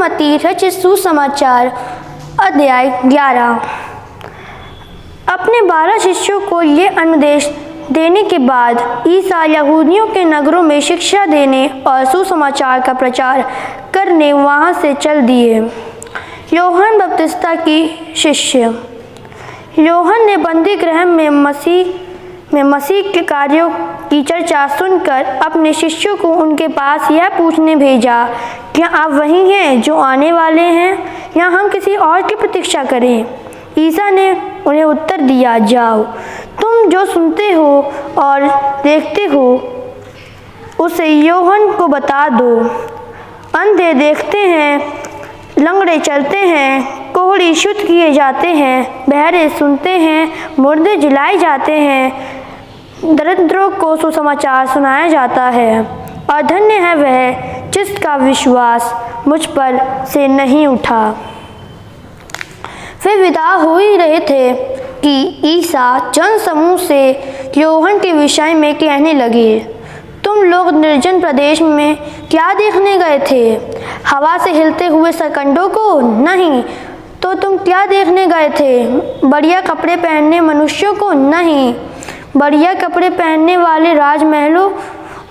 मत्ती रचित सुसमाचार अध्याय 11। अपने 12 शिष्यों को ये अनुदेश देने के बाद ईसा यहूदियों के नगरों में शिक्षा देने और सुसमाचार का प्रचार करने वहाँ से चल दिए। यूहन्ना बपतिस्ता की शिष्य। यूहन्ना ने बंदी गृह में मसीह के कार्यों की चर्चा सुनकर अपने शिष्यों को उनके पास यह पूछने भेजा, क्या आप वही हैं जो आने वाले हैं या हम किसी और की प्रतीक्षा करें? ईसा ने उन्हें उत्तर दिया, जाओ, तुम जो सुनते हो और देखते हो उसे यूहन्ना को बता दो। अंधे देखते हैं, लंगड़े चलते हैं, कोढ़ी शुद्ध किए जाते हैं, बहरे सुनते हैं, मुर्दे जिलाए जाते हैं, दरिद्रों को सुसमाचार सुनाया जाता है और धन्य है वह जिसका विश्वास मुझ पर से नहीं उठा। वे विदा हो ही रहे थे कि ईसा जनसमूह से यूहन्ना के विषय में कहने लगे, तुम लोग निर्जन प्रदेश में क्या देखने गए थे? हवा से हिलते हुए सरकंडों को? नहीं। तो तुम क्या देखने गए थे? बढ़िया कपड़े पहनने मनुष्यों को? नहीं। बढ़िया कपड़े पहनने वाले राजमहलों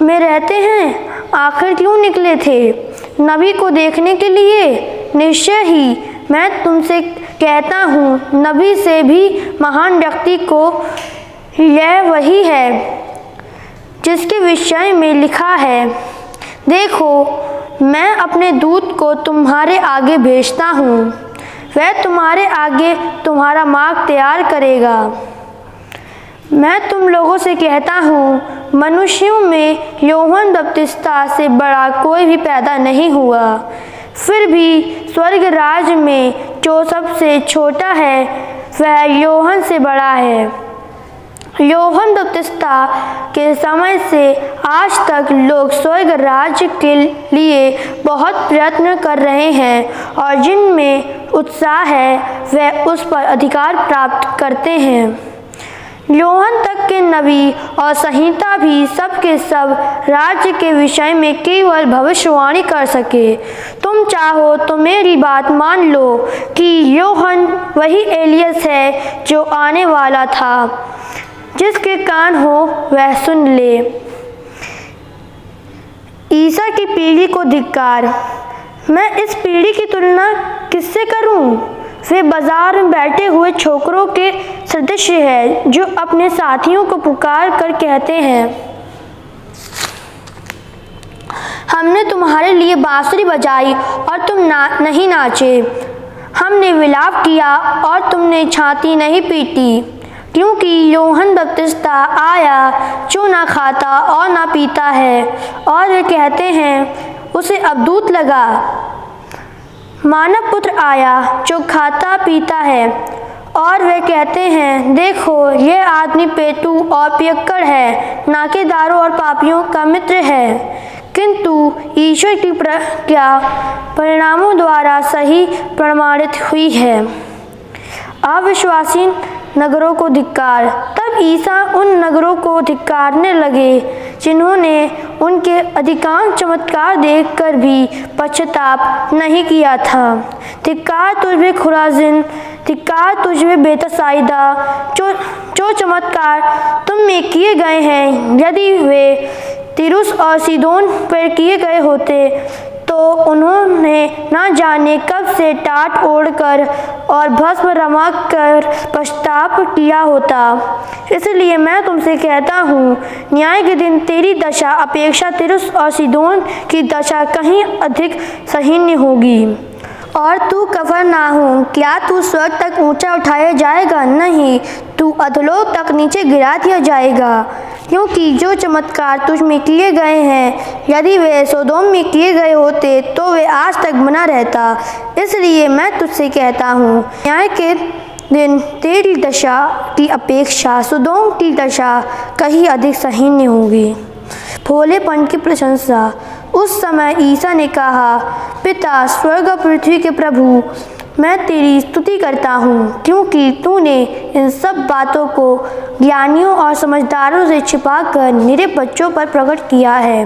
में रहते हैं। आखिर क्यों निकले थे? नबी को देखने के लिए? निश्चय ही मैं तुमसे कहता हूँ, नबी से भी महान व्यक्ति को यह वही है जिसके विषय में लिखा है, देखो मैं अपने दूत को तुम्हारे आगे भेजता हूँ, वह तुम्हारे आगे तुम्हारा मार्ग तैयार करेगा। मैं तुम लोगों से कहता हूँ, मनुष्यों में यूहन्ना बपतिस्ता से बड़ा कोई भी पैदा नहीं हुआ। फिर भी स्वर्ग राज्य में जो सबसे छोटा है वह यूहन्ना से बड़ा है। यूहन्ना बपतिस्ता के समय से आज तक लोग स्वर्ग राज्य के लिए बहुत प्रयत्न कर रहे हैं और जिनमें उत्साह है वह उस पर अधिकार प्राप्त करते हैं। यूहन्ना तक के नबी और संहिता भी सब के सब राज्य के विषय में केवल भविष्यवाणी कर सके। तुम चाहो तो मेरी बात मान लो कि यूहन्ना वही एलियस है जो आने वाला था। जिसके कान हो वह सुन ले। ईसा की पीढ़ी को धिक्कार। मैं इस पीढ़ी की तुलना किससे करूं? वे बाजार में बैठे हुए छोकरों के सदृश है जो अपने साथियों को पुकार कर कहते हैं, हमने तुम्हारे लिए बांसुरी बजाई और तुम नहीं नाचे। हमने विलाप किया और तुमने छाती नहीं पीटी। क्योंकि यूहन्ना बपतिस्ता आया जो ना खाता और ना पीता है और वे कहते हैं उसे अबदूत लगा। मानव पुत्र आया जो खाता पीता है और वे कहते हैं, देखो यह आदमी पेटू और पियक्कड़ है, नाकेदारों और पापियों का मित्र है। किंतु ईश्वर की प्रज्ञा परिणामों द्वारा सही प्रमाणित हुई है। अविश्वासी नगरों को धिक्कार। तब ईसा उन नगरों को धिक्कारने लगे जिन्होंने उनके अधिकांश चमत्कार देखकर भी पश्चाताप नहीं किया था। धिक्कार तुझे खुराजिन, धिक्कार तुझे बेतसाइदा, जो चमत्कार तुम में किए गए हैं यदि वे तीरुस और सीदोन पर किए गए होते तो उन्होंने न जाने कब से टाट ओढ़कर और भस्म रमाक कर पश्चाताप किया होता। इसलिए मैं तुमसे कहता हूँ, न्याय के दिन तेरी दशा अपेक्षा तीरुस और सीदोन की दशा कहीं अधिक सहीन होगी। और तू कफरनाहूम, क्या तू स्वर्ग तक ऊंचा उठाया जाएगा? नहीं, तू अधोलोक तक नीचे गिरा दिया जाएगा। क्योंकि जो चमत्कार तुझ में किए गए हैं यदि वे सोदोम में किए गए होते तो वे आज तक बना रहता। इसलिए मैं तुझसे कहता हूँ, न्याय के दिन तेरी दशा की अपेक्षा सोदोम की दशा कहीं अधिक सहीन होगी। भोलेपन की प्रशंसा। उस समय ईसा ने कहा, पिता स्वर्ग और पृथ्वी के प्रभु, मैं तेरी स्तुति करता हूँ क्योंकि तूने इन सब बातों को ज्ञानियों और समझदारों से छिपाकर निरे बच्चों पर प्रकट किया है।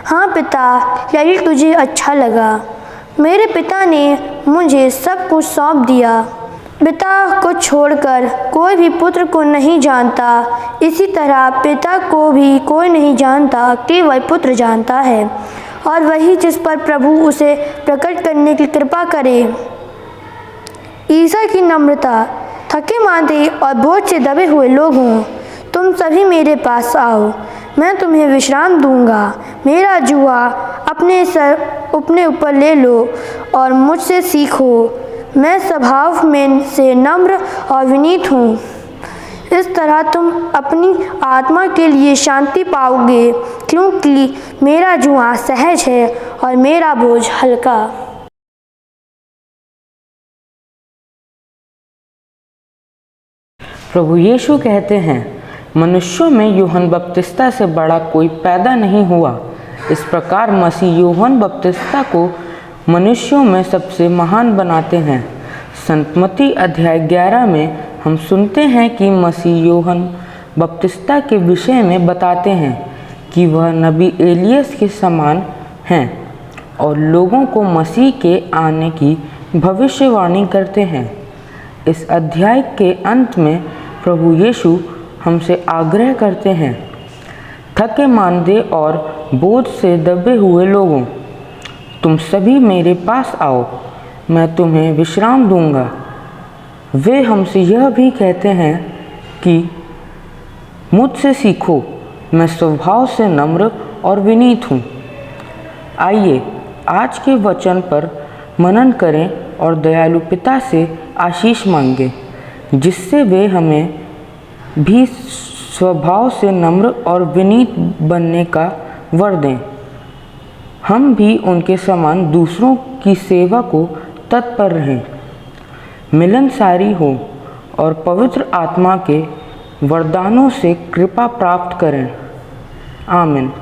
हाँ पिता, यही तुझे अच्छा लगा। मेरे पिता ने मुझे सब कुछ सौंप दिया। पिता को छोड़कर कोई भी पुत्र को नहीं जानता, इसी तरह पिता को भी कोई नहीं जानता, केवल पुत्र जानता है, और वही जिस पर प्रभु उसे प्रकट करने की कृपा करे। ईसा की नम्रता। थके मांदे और बोझ से दबे हुए लोगों, तुम सभी मेरे पास आओ, मैं तुम्हें विश्राम दूंगा। मेरा जुआ अपने ऊपर ले लो और मुझसे सीखो, मैं स्वभाव में से नम्र और विनीत हूँ। इस तरह तुम अपनी आत्मा के लिए शांति पाओगे, क्योंकि मेरा जुआ सहज है और मेरा बोझ हल्का। प्रभु यीशु कहते हैं, मनुष्यों में यूहन्ना बपतिस्ता से बड़ा कोई पैदा नहीं हुआ। इस प्रकार मसीह यूहन्ना बपतिस्ता को मनुष्यों में सबसे महान बनाते हैं। संत मत्ती अध्याय 11 में हम सुनते हैं कि मसीह यूहन्ना बपतिस्ता के विषय में बताते हैं कि वह नबी एलियस के समान हैं और लोगों को मसीह के आने की भविष्यवाणी करते हैं। इस अध्याय के अंत में प्रभु यीशु हमसे आग्रह करते हैं, थके मांदे और बोझ से दबे हुए लोगों, तुम सभी मेरे पास आओ, मैं तुम्हें विश्राम दूंगा। वे हमसे यह भी कहते हैं कि मुझसे सीखो, मैं स्वभाव से नम्र और विनीत हूँ। आइए आज के वचन पर मनन करें और दयालु पिता से आशीष मांगें, जिससे वे हमें भी स्वभाव से नम्र और विनीत बनने का वर दें। हम भी उनके समान दूसरों की सेवा को तत्पर रहें, मिलनसारी हो और पवित्र आत्मा के वरदानों से कृपा प्राप्त करें। आमीन।